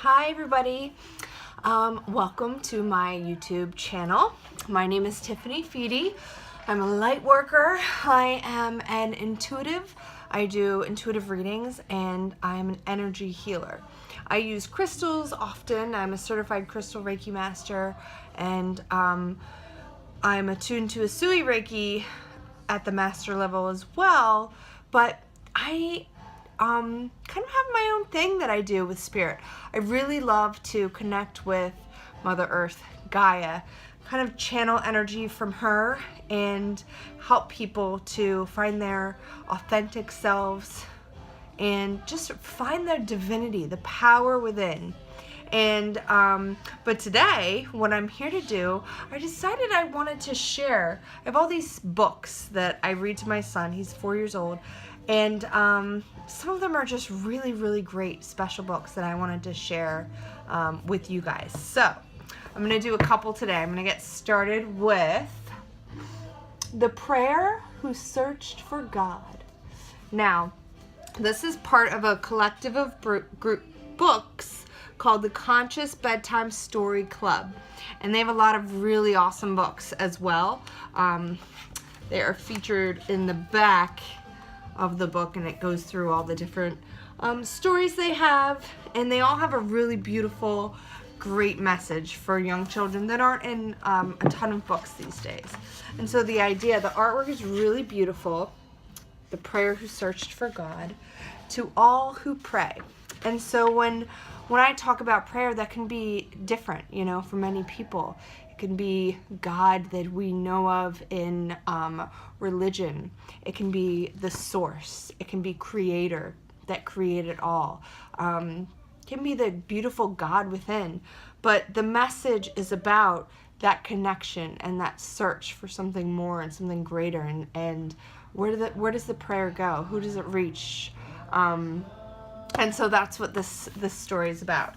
Hi everybody, welcome to my YouTube channel. My name is Tiffany Feedy. I'm a light worker. I am an intuitive. I do intuitive readings and I'm an energy healer. I use crystals often. I'm a certified crystal Reiki master and I'm attuned to Usui Reiki at the master level as well, but I kind of have my own thing that I do with spirit. I really love to connect with Mother Earth, Gaia, kind of channel energy from her and help people to find their authentic selves and just find their divinity, the power within. And but today, what I'm here to do, I decided I wanted to share. I have all these books that I read to my son. He's 4 years old. And some of them are just really, really great special books that I wanted to share with you guys. So I'm going to do a couple today. I'm going to get started with The Prayer Who Searched for God. Now, this is part of a collective of group books called the Conscious Bedtime Story Club. And they have a lot of really awesome books as well. They are featured in the back of the book, and it goes through all the different stories they have, and they all have a really beautiful, great message for young children that aren't in a ton of books these days. And so the artwork is really beautiful. The Prayer Who Searched for God, to all who pray. And so when I talk about prayer, that can be different, for many people. It can be God that we know of in religion. It can be the source. It can be Creator that created all. It can be the beautiful God within. But the message is about that connection and that search for something more and something greater. And where does the prayer go? Who does it reach? And so that's what this story is about.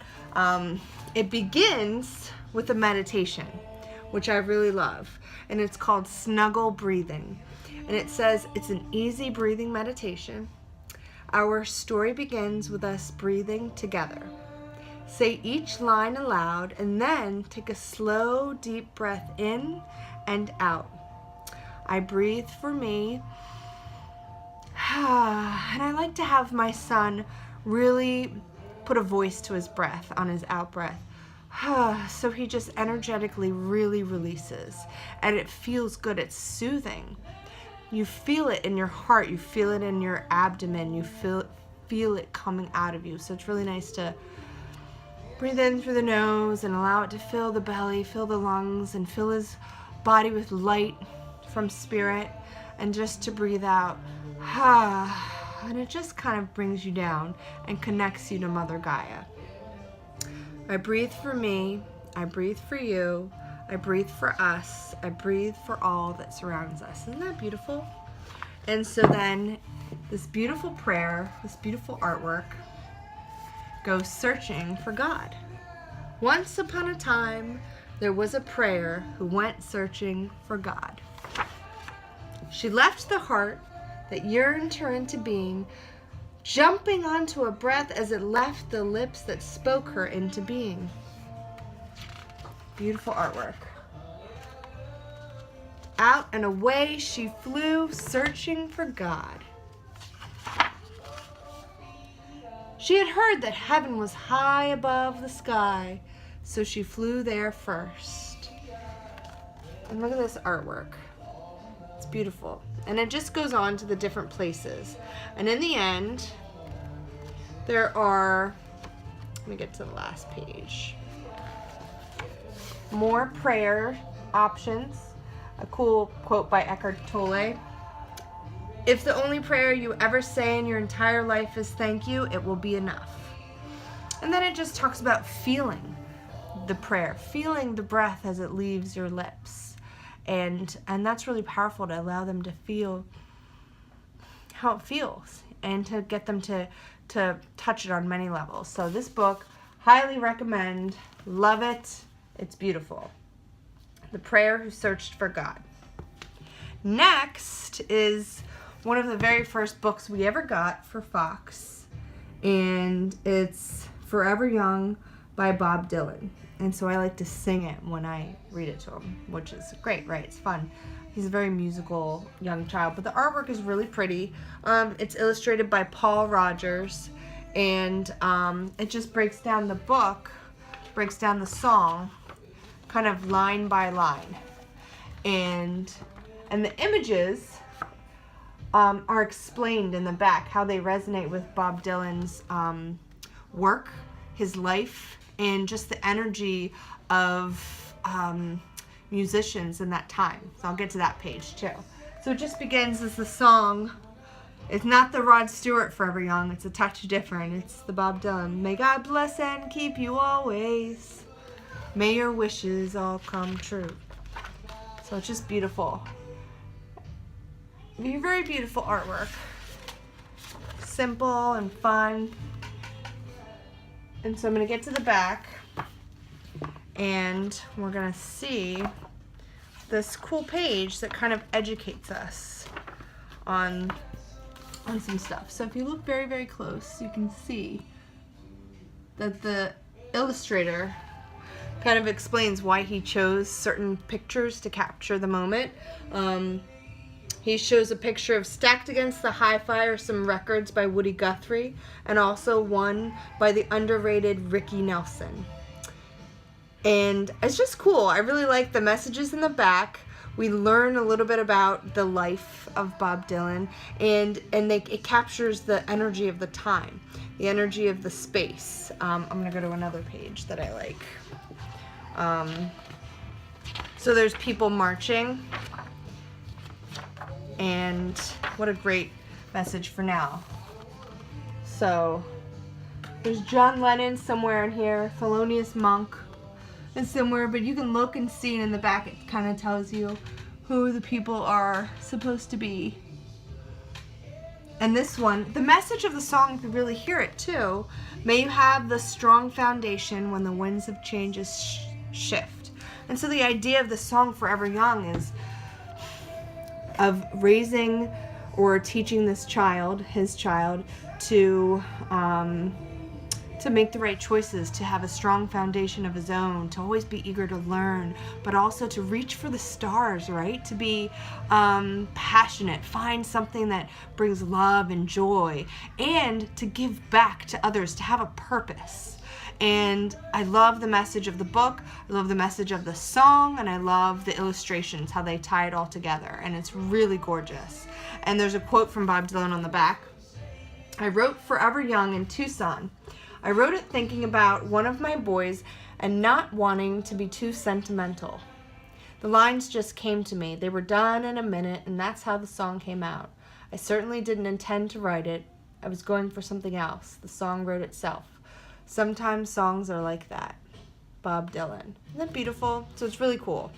It begins with a meditation, which I really love, and it's called Snuggle Breathing. And it says it's an easy breathing meditation. Our story begins with us breathing together. Say each line aloud and then take a slow, deep breath in and out. I breathe for me. And I like to have my son really put a voice to his breath on his out breath. So he just energetically really releases, and it feels good. It's soothing. You feel it in your heart. You feel it in your abdomen. You feel it coming out of you. So it's really nice to breathe in through the nose and allow it to fill the belly, fill the lungs, and fill his body with light from spirit, and just to breathe out. And it just kind of brings you down and connects you to Mother Gaia. I breathe for me, I breathe for you, I breathe for us, I breathe for all that surrounds us. Isn't that beautiful? And so then this beautiful prayer, this beautiful artwork goes searching for God. Once upon a time, there was a prayer who went searching for God. She left the heart that yearned her into being, jumping onto a breath as it left the lips that spoke her into being. Beautiful artwork. Out and away she flew, searching for God. She had heard that heaven was high above the sky, so she flew there first. And look at this artwork. It's beautiful. And it just goes on to the different places. And in the end, there are, let me get to the last page, more prayer options. A cool quote by Eckhart Tolle. If the only prayer you ever say in your entire life is thank you, it will be enough. And then it just talks about feeling the prayer, feeling the breath as it leaves your lips. And that's really powerful, to allow them to feel how it feels and to get them to touch it on many levels. So this book, highly recommend, love it, it's beautiful. The Prayer Who Searched for God. Next is one of the very first books we ever got for Fox, and it's Forever Young by Bob Dylan. And so I like to sing it when I read it to him, which is great, right? It's fun. He's a very musical young child, but the artwork is really pretty. It's illustrated by Paul Rogers, and it just breaks down the book, breaks down the song, kind of line by line. And the images are explained in the back, how they resonate with Bob Dylan's work, his life, and just the energy of musicians in that time. So I'll get to that page too. So it just begins as the song. It's not the Rod Stewart Forever Young. It's a touch different. It's the Bob Dylan. May God bless and keep you always. May your wishes all come true. So it's just beautiful. Very beautiful artwork. Simple and fun. And so I'm going to get to the back, and we're going to see this cool page that kind of educates us on some stuff. So if you look very close, you can see that the illustrator kind of explains why he chose certain pictures to capture the moment. He shows a picture of stacked against the hi-fi are some records by Woody Guthrie, and also one by the underrated Ricky Nelson. And it's just cool. I really like the messages in the back. We learn a little bit about the life of Bob Dylan, and it captures the energy of the time, the energy of the space. I'm going to go to another page that I like. So there's people marching. And what a great message for now. So there's John Lennon somewhere in here, Thelonious Monk is somewhere, but you can look and see, and in the back it kind of tells you who the people are supposed to be. And this one, the message of the song, if you really hear it too, may you have the strong foundation when the winds of changes shift. And so the idea of the song Forever Young is of raising or teaching this child, his child, to make the right choices, to have a strong foundation of his own, to always be eager to learn, but also to reach for the stars, right? To be passionate, find something that brings love and joy, and to give back to others, to have a purpose. And I love the message of the book, I love the message of the song, and I love the illustrations, how they tie it all together, and it's really gorgeous. And there's a quote from Bob Dylan on the back. I wrote Forever Young in Tucson. I wrote it thinking about one of my boys and not wanting to be too sentimental. The lines just came to me. They were done in a minute, and that's how the song came out. I certainly didn't intend to write it. I was going for something else. The song wrote itself. Sometimes songs are like that. Bob Dylan. Isn't that beautiful? So it's really cool.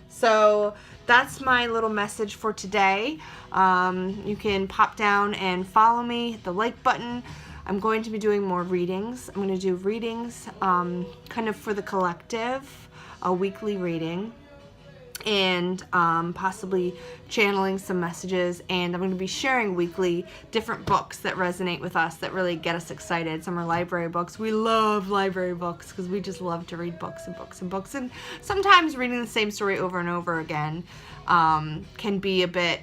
So that's my little message for today. You can pop down and follow me, hit the like button. I'm going to be doing more readings. I'm going to do readings kind of for the collective, a weekly reading, and possibly channeling some messages, and I'm going to be sharing weekly different books that resonate with us, that really get us excited. Some are library books. We love library books because we just love to read books and books and books, and sometimes reading the same story over and over again can be a bit,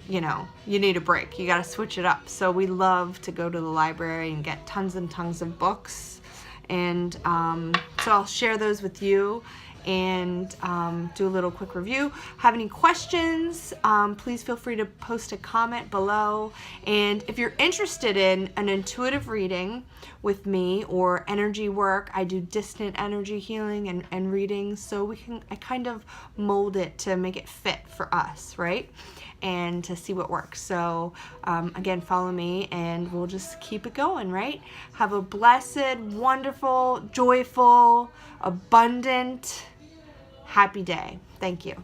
you know, you need a break. You got to switch it up. So we love to go to the library and get tons and tons of books, and so I'll share those with you and do a little quick review. Have any questions, please feel free to post a comment below. And if you're interested in an intuitive reading with me or energy work, I do distant energy healing and readings, so I kind of mold it to make it fit for us, right? And to see what works. So again, follow me and we'll just keep it going, right? Have a blessed, wonderful, joyful, abundant, happy day. Thank you.